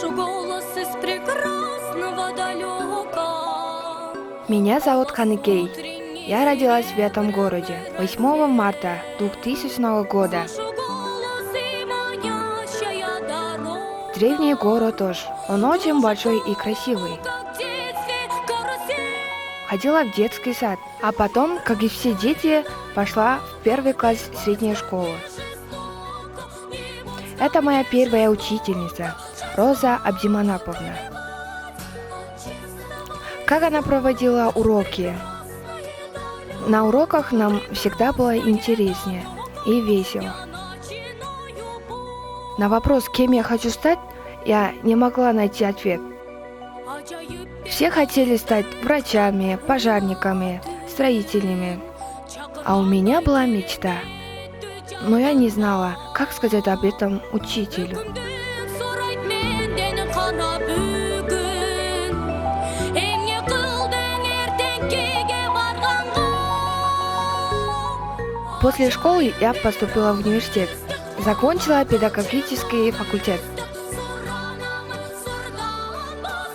голос из прекрасного далека. Меня зовут Каныкей. Я родилась в этом городе 8 марта 2000 года. Древний город Ош. Он очень большой и красивый. Ходила в детский сад, а потом, как и все дети, пошла в 1 класс средней школы. Это моя первая учительница, Роза Абдиманаповна. Как она проводила уроки? На уроках нам всегда было интереснее и весело. На вопрос, кем я хочу стать, я не могла найти ответ. Все хотели стать врачами, пожарниками, строителями. А у меня была мечта. Но я не знала, как сказать об этом учителю. После школы я поступила в университет. Закончила педагогический факультет.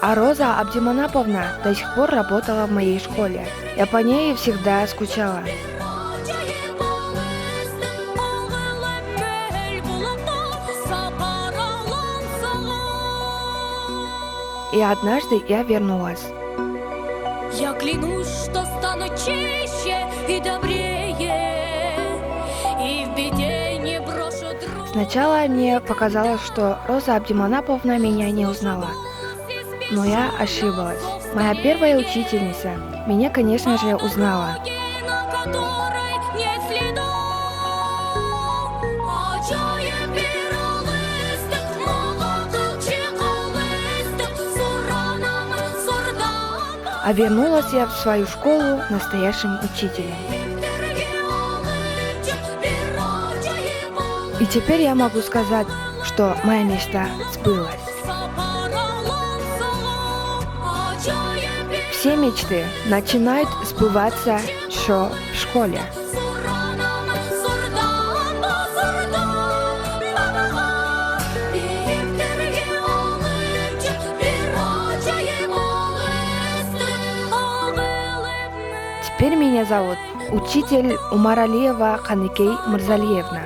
А Роза Абдиманаповна до сих пор работала в моей школе. Я по ней всегда скучала. И однажды я вернулась. Я клянусь, что стану чище и добрее, и в беде не брошу друга. Сначала мне показалось, что Роза Абдиманаповна меня не узнала. Но я ошиблась. Моя первая учительница меня, конечно же, узнала. А вернулась я в свою школу настоящим учителем. И теперь я могу сказать, что моя мечта сбылась. Все мечты начинают сбываться еще в школе. Теперь меня зовут учитель Умаралиева Каныкей Мырзалиевна.